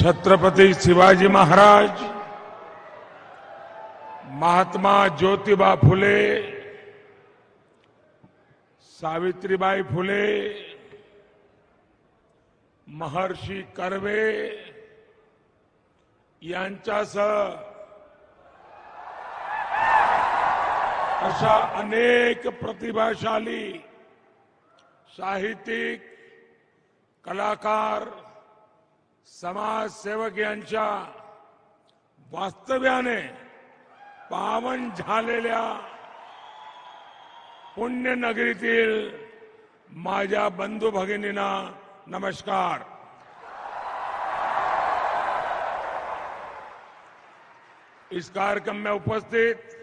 छत्रपति शिवाजी महाराज, महात्मा ज्योतिबा फुले, सावित्रीबाई फुले, महर्षी कर्वे यांच्यासह अशा अनेक प्रतिभाशाली साहित्यिक, कलाकार, समाजसेवक यांच्या वास्तव्याने पावन झालेल्या पुण्यनगरीतील माझ्या बंधू भगिनींना नमस्कार. इस कार्यक्रम में उपस्थित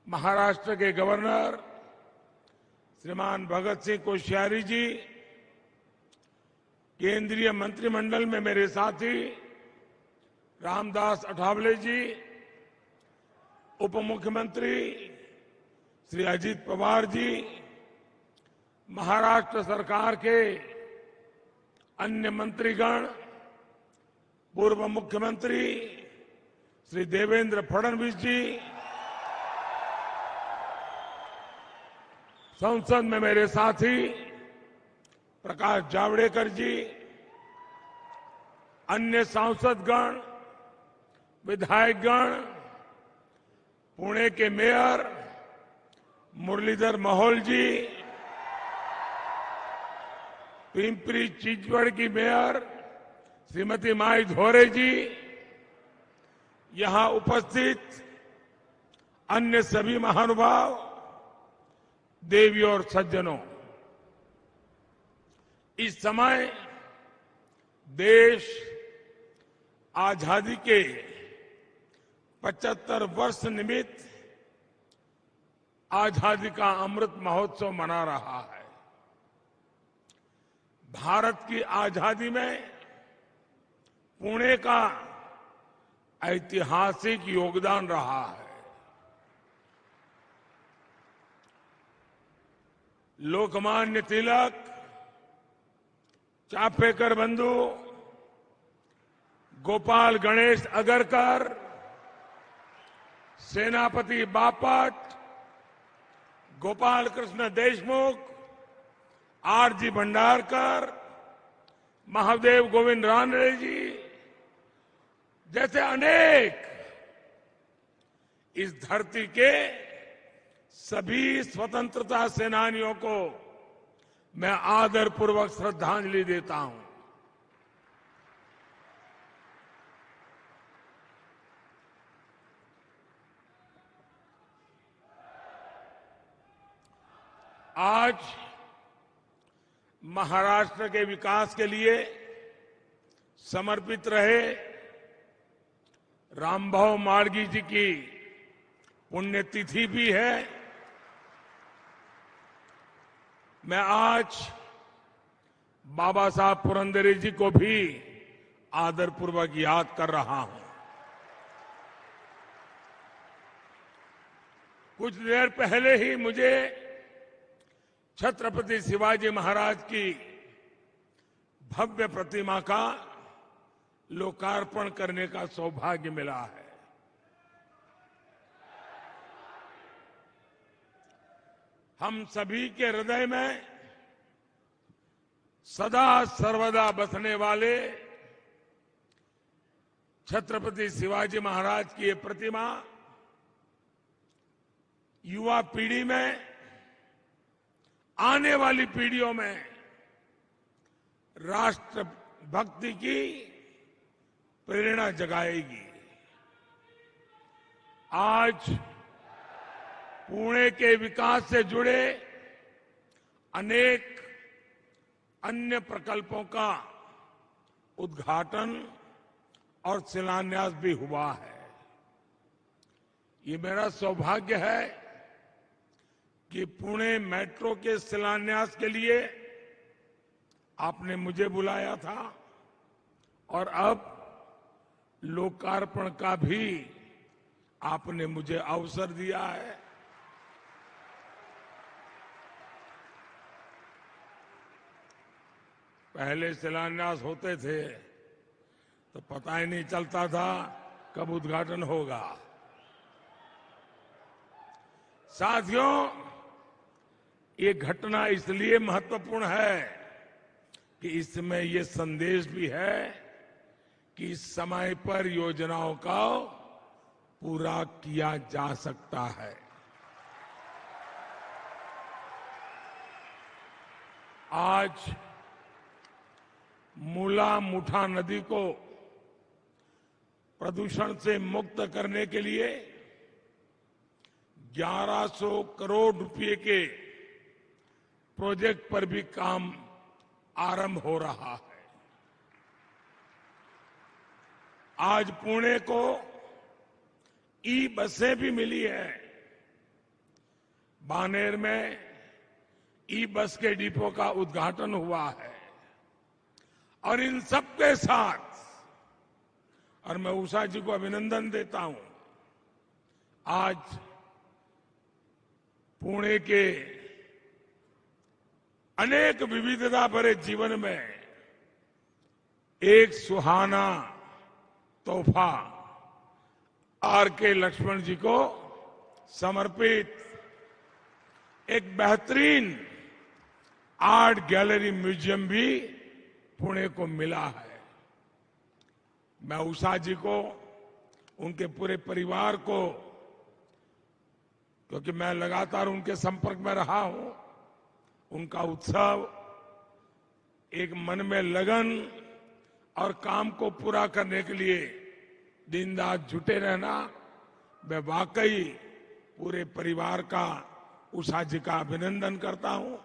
महाराष्ट्र के गवर्नर श्रीमान भगत सिंह कोश्यारी जी, केंद्रीय मंत्रिमंडल में मेरे साथी रामदास अठावले जी, उप मुख्यमंत्री श्री अजित पवार जी, महाराष्ट्र सरकार के अन्य मंत्रीगण, पूर्व मुख्यमंत्री श्री देवेंद्र फडणवीस जी, संसद में मेरे साथी प्रकाश जावड़ेकर जी, अन्य सांसदगण, विधायकगण, पुणे के मेयर मुरलीधर मोहोल जी, पिंपरी चिंचवड़ की मेयर श्रीमती माई धोरे जी, यहां उपस्थित अन्य सभी महानुभाव, देवी और सज्जनों, इस समय देश आजादी के 75 वर्ष निमित्त आजादी का अमृत महोत्सव मना रहा है. भारत की आजादी में पुणे का ऐतिहासिक योगदान रहा है. लोकमान्य तिलक, चापेकर बंधु, गोपाल गणेश अगरकर, सेनापति बापट, गोपाल कृष्ण देशमुख, आरजी भंडारकर, महादेव गोविंद रानडे जी जैसे अनेक इस धरती के सभी स्वतंत्रता सेनानियों को मैं आदरपूर्वक श्रद्धांजलि देता हूं. आज महाराष्ट्र के विकास के लिए समर्पित रहे रामभाऊ माडगी जी की पुण्यतिथि भी है. मैं आज बाबा साहब पुरंदरे जी को भी आदरपूर्वक याद कर रहा हूं. कुछ देर पहले ही मुझे छत्रपति शिवाजी महाराज की भव्य प्रतिमा का लोकार्पण करने का सौभाग्य मिला है. हम सभी के हृदय में सदा सर्वदा बसने वाले छत्रपति शिवाजी महाराज की ये प्रतिमा युवा पीढ़ी में, आने वाली पीढ़ियों में राष्ट्र भक्ति की प्रेरणा जगाएगी. आज पुणे के विकास से जुड़े अनेक अन्य प्रकल्पों का उद्घाटन और शिलान्यास भी हुआ है. ये मेरा सौभाग्य है कि पुणे मेट्रो के शिलान्यास के लिए आपने मुझे बुलाया था और अब लोकार्पण का भी आपने मुझे अवसर दिया है. पहले शिलान्यास होते थे तो पता ही नहीं चलता था कब उद्घाटन होगा। साथियों, ये घटना इसलिए महत्वपूर्ण है कि इसमें ये संदेश भी है कि समय पर योजनाओं का पूरा किया जा सकता है। आज मूला मुठा नदी को प्रदूषण से मुक्त करने के लिए 1100 करोड़ रुपए के प्रोजेक्ट पर भी काम आरंभ हो रहा है। आज पुणे को ई बसें भी मिली है। बानेर में ई बस के डिपो का उद्घाटन हुआ है। और इन सबके साथ, और मैं उषा जी को अभिनंदन देता हूं, आज पुणे के अनेक विविधता भरे जीवन में एक सुहाना तोहफा आर के लक्ष्मण जी को समर्पित एक बेहतरीन आर्ट गैलरी म्यूजियम भी पुणे को मिला है। मैं उषा जी को, उनके पूरे परिवार को, क्योंकि मैं लगातार उनके संपर्क में रहा हूं, उनका उत्सव, एक मन में लगन और काम को पूरा करने के लिए दिन रात जुटे रहना, मैं वाकई पूरे परिवार का, उषा जी का अभिनंदन करता हूं।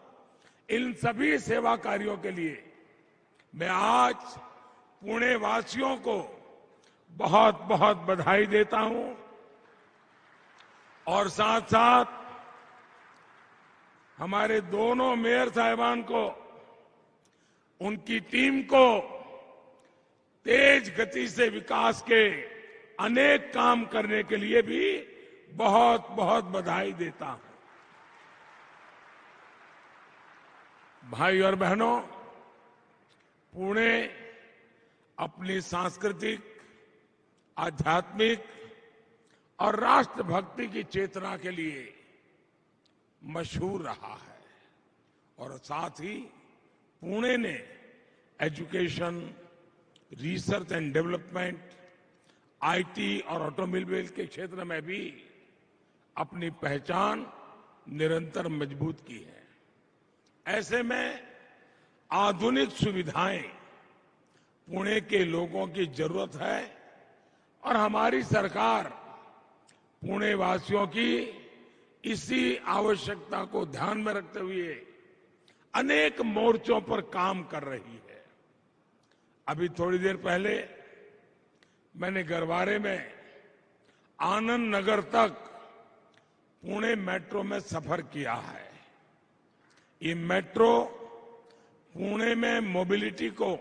इन सभी सेवा कार्यों के लिए मैं आज पुणे वासियों को बहुत बहुत बधाई देता हूं और साथ साथ हमारे दोनों मेयर साहिबान को, उनकी टीम को तेज गति से विकास के अनेक काम करने के लिए भी बहुत बहुत बधाई देता हूं। भाई और बहनों, पुणे अपनी सांस्कृतिक, आध्यात्मिक और राष्ट्रभक्ति की चेतना के लिए मशहूर रहा है और साथ ही पुणे ने education, research and development, IT और ऑटोमोबाइल के क्षेत्र में भी अपनी पहचान निरंतर मजबूत की है। ऐसे में आधुनिक सुविधाएं पुणे के लोगों की जरूरत है और हमारी सरकार पुणे वासियों की इसी आवश्यकता को ध्यान में रखते हुए अनेक मोर्चों पर काम कर रही है। अभी थोड़ी देर पहले मैंने गरवारे में आनंद नगर तक पुणे मेट्रो में सफर किया है। ये मेट्रो पुणे में मोबिलिटी को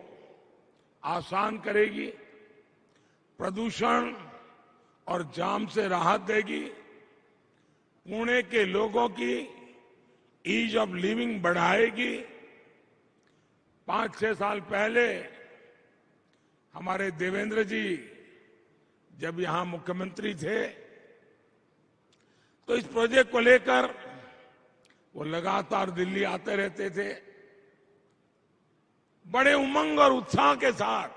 आसान करेगी, प्रदूषण और जाम से राहत देगी, पुणे के लोगों की ईज ऑफ लिविंग बढ़ाएगी। 5-6 साल पहले हमारे देवेंद्र जी जब यहां मुख्यमंत्री थे तो इस प्रोजेक्ट को लेकर वो लगातार दिल्ली आते रहते थे। बड़े उमंग और उत्साह के साथ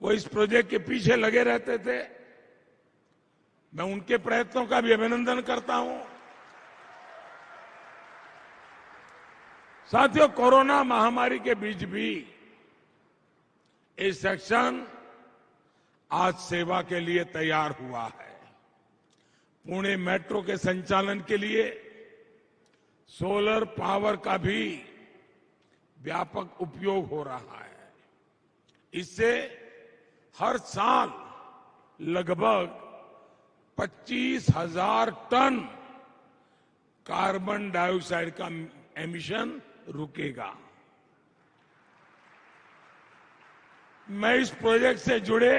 वो इस प्रोजेक्ट के पीछे लगे रहते थे। मैं उनके प्रयत्नों का भी अभिनंदन करता हूं। साथियों, कोरोना महामारी के बीच भी ये सेक्शन आज सेवा के लिए तैयार हुआ है। पुणे मेट्रो के संचालन के लिए सोलर पावर का भी व्यापक उपयोग हो रहा है। इससे हर साल लगभग 25,000 टन कार्बन डाइऑक्साइड का एमिशन रुकेगा। मैं इस प्रोजेक्ट से जुड़े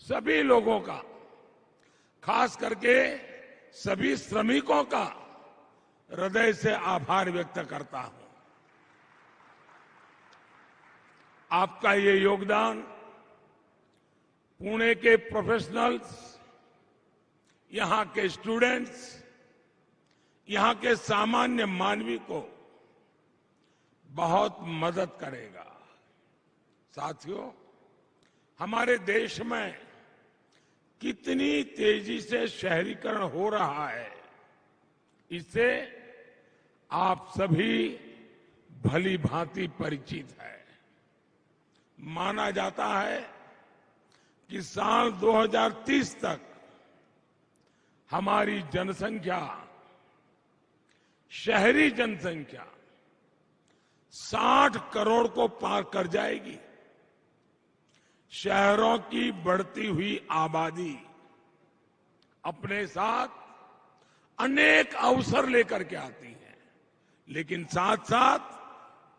सभी लोगों का, खास करके सभी श्रमिकों का हृदय से आभार व्यक्त करता हूं। आपका ये योगदान पुणे के प्रोफेशनल्स, यहां के स्टूडेंट्स, यहां के सामान्य मानवी को बहुत मदद करेगा। साथियों, हमारे देश में कितनी तेजी से शहरीकरण हो रहा है, इससे आप सभी भली भांति परिचित है। माना जाता है कि साल 2030 तक हमारी जनसंख्या, शहरी जनसंख्या 60 करोड़ को पार कर जाएगी। शहरों की बढ़ती हुई आबादी अपने साथ अनेक अवसर लेकर के आती है, लेकिन साथ साथ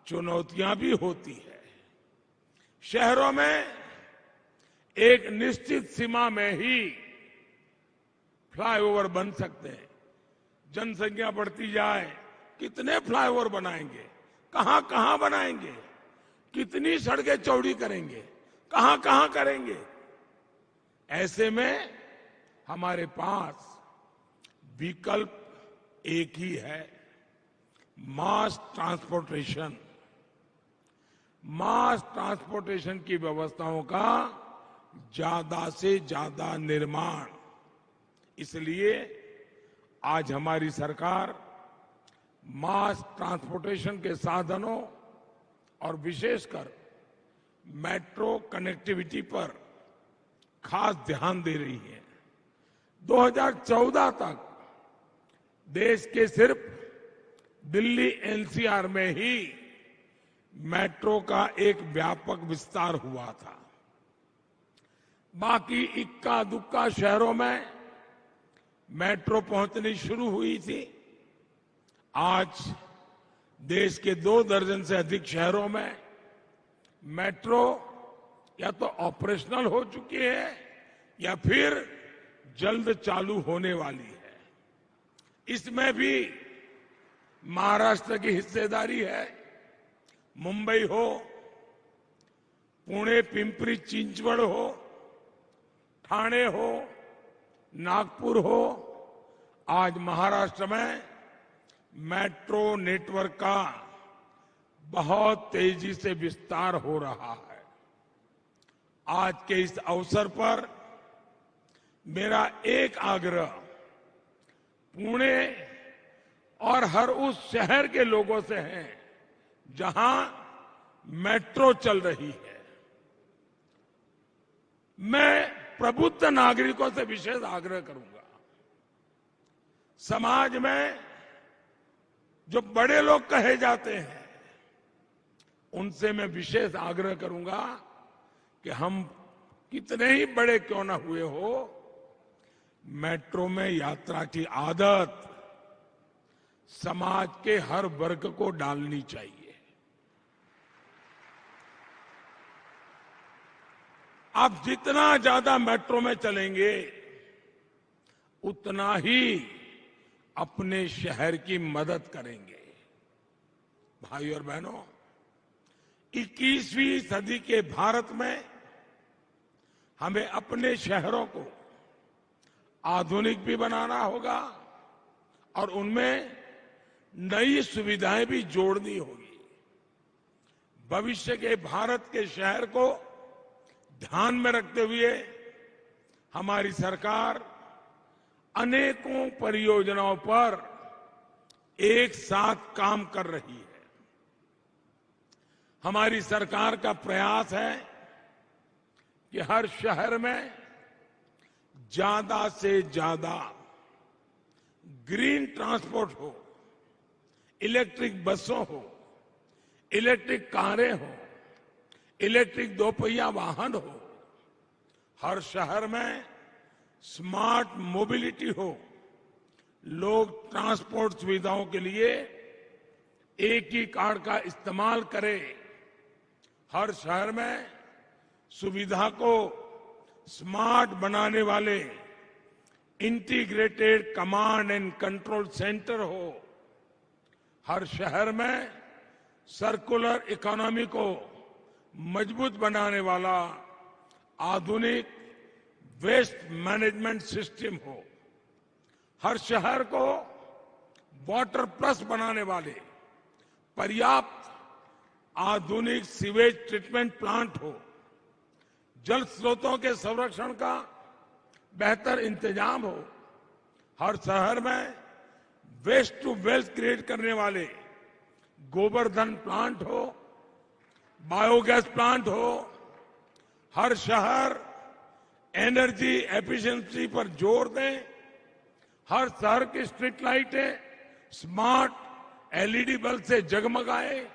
चुनौतियां भी होती है। शहरों में एक निश्चित सीमा में ही फ्लाईओवर बन सकते हैं। जनसंख्या बढ़ती जाए, कितने फ्लाईओवर बनाएंगे, कहां कहां बनाएंगे, कितनी सड़कें चौड़ी करेंगे, कहां कहां करेंगे। ऐसे में हमारे पास विकल्प एक ही है, मास ट्रांसपोर्टेशन। मास ट्रांसपोर्टेशन की व्यवस्थाओं का ज्यादा से ज्यादा निर्माण। इसलिए आज हमारी सरकार मास ट्रांसपोर्टेशन के साधनों और विशेषकर मेट्रो कनेक्टिविटी पर खास ध्यान दे रही है। 2014 तक देश के सिर्फ दिल्ली एनसीआर में ही मेट्रो का एक व्यापक विस्तार हुआ था। बाकी इक्का दुक्का शहरों में मेट्रो पहुंचनी शुरू हुई थी। आज देश के 2 दर्जन से अधिक शहरों में मेट्रो या तो ऑपरेशनल हो चुकी है या फिर जल्द चालू होने वाली है। इसमें भी महाराष्ट्र की हिस्सेदारी है। मुंबई हो, पुणे पिंपरी चिंचवड़ हो, ठाणे हो, नागपुर हो, आज महाराष्ट्र में मेट्रो नेटवर्क का बहुत तेजी से विस्तार हो रहा है। आज के इस अवसर पर मेरा एक आग्रह पुणे और हर उस शहर के लोगों से है जहां मेट्रो चल रही है। मैं प्रबुद्ध नागरिकों से विशेष आग्रह करूंगा, समाज में जो बड़े लोग कहे जाते हैं उनसे मैं विशेष आग्रह करूंगा कि हम कितने ही बड़े क्यों ना हुए हो, मेट्रो में यात्रा की आदत समाज के हर वर्ग को डालनी चाहिए। आप जितना ज्यादा मेट्रो में चलेंगे उतना ही अपने शहर की मदद करेंगे। भाई और बहनों, 21वीं सदी के भारत में हमें अपने शहरों को आधुनिक भी बनाना होगा और उनमें नई सुविधाएं भी जोड़नी होगी। भविष्य के भारत के शहर को ध्यान में रखते हुए हमारी सरकार अनेकों परियोजनाओं पर एक साथ काम कर रही है। हमारी सरकार का प्रयास है कि हर शहर में ज्यादा से ज्यादा ग्रीन ट्रांसपोर्ट हो, इलेक्ट्रिक बसों हो, इलेक्ट्रिक कारें हो, इलेक्ट्रिक 2 पहिया वाहन हो। हर शहर में स्मार्ट मोबिलिटी हो, लोग ट्रांसपोर्ट सुविधाओं के लिए एक ही कार्ड का इस्तेमाल करें। हर शहर में सुविधा को स्मार्ट बनाने वाले integrated command and control centre हो। हर शहर में सर्कुलर इकोनॉमी को मजबूत बनाने वाला आधुनिक वेस्ट मैनेजमेंट सिस्टम हो, हर शहर को वाटर प्लस बनाने वाले पर्याप्त आधुनिक सीवेज ट्रीटमेंट प्लांट हो, जल स्रोतों के संरक्षण का बेहतर इंतजाम हो, हर शहर में वेस्ट टू वेल्थ क्रिएट करने वाले गोवर्धन प्लांट हो, बायोगैस प्लांट हो, हर शहर एनर्जी एफिशिएंसी पर जोर दें, हर शहर की स्ट्रीट लाइटें स्मार्ट एलईडी बल्ब से जगमगाए।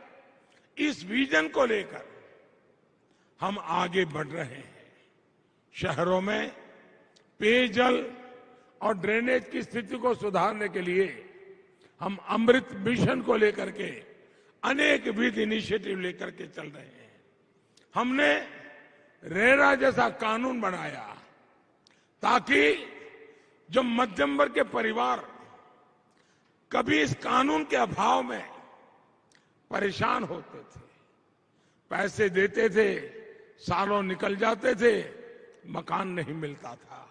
इस विजन को लेकर हम आगे बढ़ रहे हैं। शहरों में पेयजल और ड्रेनेज की स्थिति को सुधारने के लिए हम अमृत मिशन को लेकर के अनेक विध इनिशिएटिव लेकर के चल रहे हैं। हमने रेरा जैसा कानून बनाया ताकि जो मध्यम वर्ग के परिवार कभी इस कानून के अभाव में परेशान होते थे, पैसे देते थे, सालों निकल जाते थे, मकान नहीं मिलता था,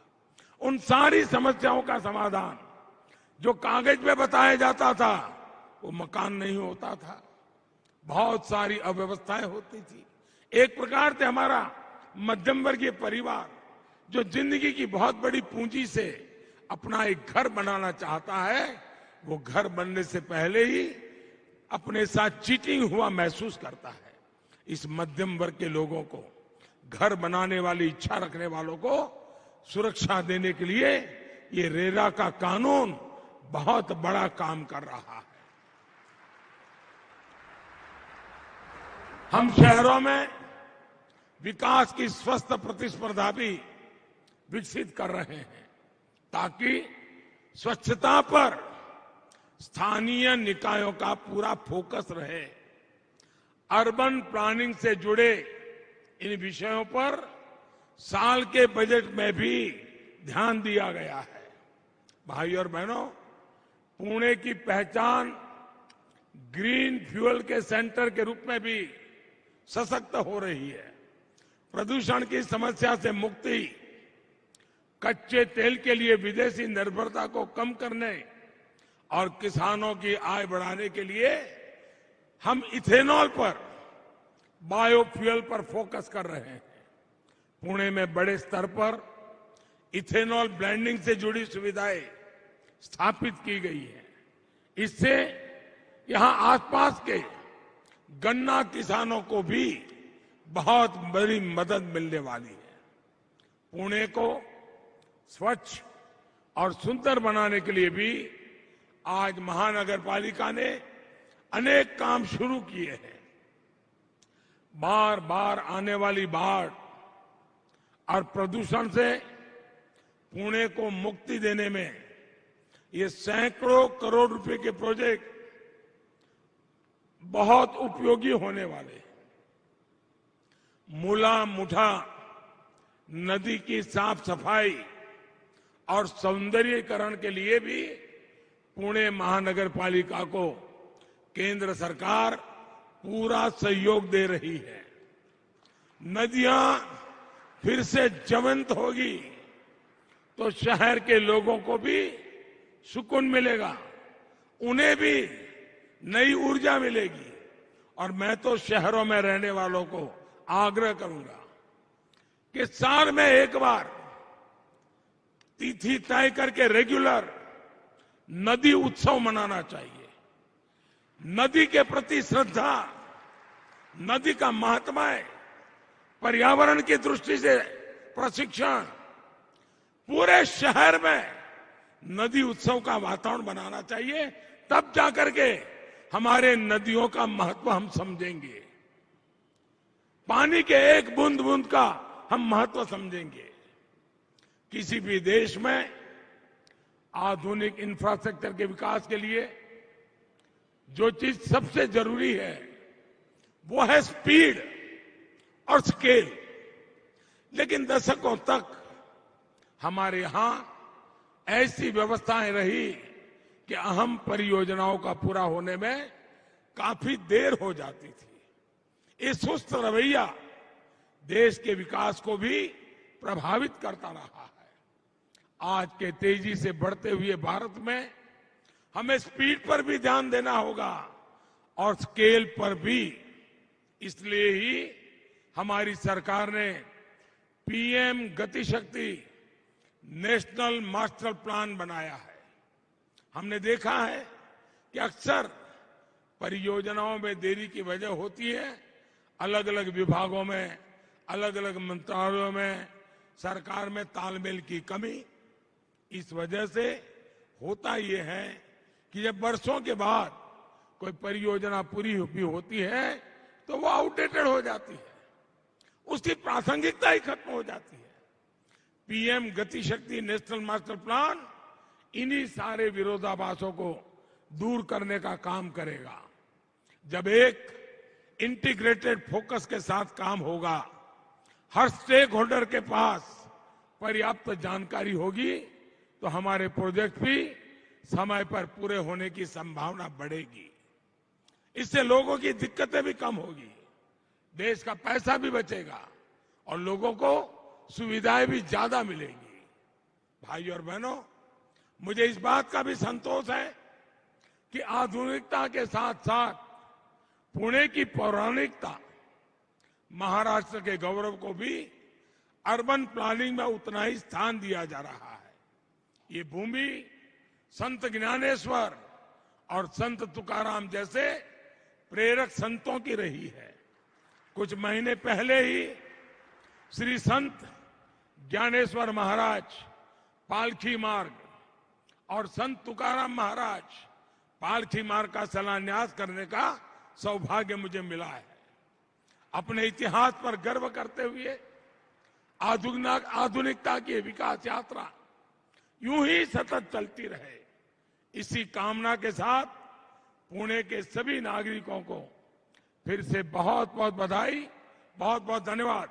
उन सारी समस्याओं का समाधान जो कागज में बताया जाता था वो मकान नहीं होता था, बहुत सारी अव्यवस्थाएं होती थी। एक प्रकार से हमारा मध्यम वर्गीय परिवार जो जिंदगी की बहुत बड़ी पूंजी से अपना एक घर बनाना चाहता है, वो घर बनने से पहले ही अपने साथ चीटिंग हुआ महसूस करता है। इस मध्यम वर्ग के लोगों को, घर बनाने वाली इच्छा रखने वालों को सुरक्षा देने के लिए ये रेरा का कानून बहुत बड़ा काम कर रहा है। हम शहरों में विकास की स्वस्थ प्रतिस्पर्धा भी विकसित कर रहे हैं ताकि स्वच्छता पर स्थानीय निकायों का पूरा फोकस रहे। अर्बन प्लानिंग से जुड़े इन विषयों पर साल के बजट में भी ध्यान दिया गया है। भाई और बहनों, पुणे की पहचान ग्रीन फ्यूल के सेंटर के रूप में भी सशक्त हो रही है। प्रदूषण की समस्या से मुक्ति, कच्चे तेल के लिए विदेशी निर्भरता को कम करने और किसानों की आय बढ़ाने के लिए हम इथेनॉल पर, बायोफ्यूल पर फोकस कर रहे हैं। पुणे में बड़े स्तर पर इथेनॉल ब्लेंडिंग से जुड़ी सुविधाएं स्थापित की गई है। इससे यहां आसपास के गन्ना किसानों को भी बहुत बड़ी मदद मिलने वाली है। पुणे को स्वच्छ और सुंदर बनाने के लिए भी आज महानगर पालिका ने अनेक काम शुरू किए हैं। बार बार आने वाली बाढ़ और प्रदूषण से पुणे को मुक्ति देने में ये सैकड़ों करोड़ रुपए के प्रोजेक्ट बहुत उपयोगी होने वाले हैं। मूला मुठा नदी की साफ सफाई और सौंदर्यीकरण के लिए भी पुणे महानगर पालिका को केंद्र सरकार पूरा सहयोग दे रही है। नदियां फिर से जीवंत होगी तो शहर के लोगों को भी सुकून मिलेगा, उन्हें भी नई ऊर्जा मिलेगी। और मैं तो शहरों में रहने वालों को आग्रह करूंगा कि साल में एक बार तिथि तय करके रेगुलर नदी उत्सव मनाना चाहिए। नदी के प्रति श्रद्धा, नदी का महात्म्य, पर्यावरण की दृष्टि से प्रशिक्षण, पूरे शहर में नदी उत्सव का वातावरण बनाना चाहिए। तब जाकर के हमारे नदियों का महत्व हम समझेंगे, पानी के एक बूंद बूंद का हम महत्व समझेंगे। किसी भी देश में आधुनिक इंफ्रास्ट्रक्चर के विकास के लिए जो चीज सबसे जरूरी है वो है स्पीड और स्केल। लेकिन दशकों तक हमारे यहां ऐसी व्यवस्थाएं रही कि अहम परियोजनाओं का पूरा होने में काफी देर हो जाती थी। ये सुस्त रवैया देश के विकास को भी प्रभावित करता रहा है। आज के तेजी से बढ़ते हुए भारत में हमें स्पीड पर भी ध्यान देना होगा और स्केल पर भी। इसलिए ही हमारी सरकार ने पीएम गति शक्ति नेशनल मास्टर प्लान बनाया है। हमने देखा है कि अक्सर परियोजनाओं में देरी की वजह होती है, अलग अलग विभागों में, अलग अलग मंत्रालयों में, सरकार में तालमेल की कमी। इस वजह से होता यह है कि जब वर्षों के बाद कोई परियोजना पूरी भी होती है तो वो आउटडेटेड हो जाती है, उसकी प्रासंगिकता ही खत्म हो जाती है। पीएम गति शक्ति नेशनल मास्टर प्लान इन्हीं सारे विरोधाभासों को दूर करने का काम करेगा। जब एक इंटीग्रेटेड फोकस के साथ काम होगा, हर स्टेक होल्डर के पास पर्याप्त जानकारी होगी, तो हमारे प्रोजेक्ट भी समय पर पूरे होने की संभावना बढ़ेगी। इससे लोगों की दिक्कतें भी कम होगी, देश का पैसा भी बचेगा और लोगों को सुविधाएं भी ज्यादा मिलेंगी। भाइयों और बहनों, मुझे इस बात का भी संतोष है कि आधुनिकता के साथ साथ पुणे की पौराणिकता, महाराष्ट्र के गौरव को भी अर्बन प्लानिंग में उतना ही स्थान दिया जा रहा है। ये भूमि संत ज्ञानेश्वर और संत तुकाराम जैसे प्रेरक संतों की रही है। कुछ महीने पहले ही श्री संत ज्ञानेश्वर महाराज पालखी मार्ग और संत तुकाराम महाराज पालखी मार्ग का शिलान्यास करने का सौभाग्य मुझे मिला है। अपने इतिहास पर गर्व करते हुए आधुनिकता की विकास यात्रा यूं ही सतत चलती रहे, इसी कामना के साथ पुणे के सभी नागरिकों को फिर से बहुत बहुत बधाई, बहुत बहुत धन्यवाद।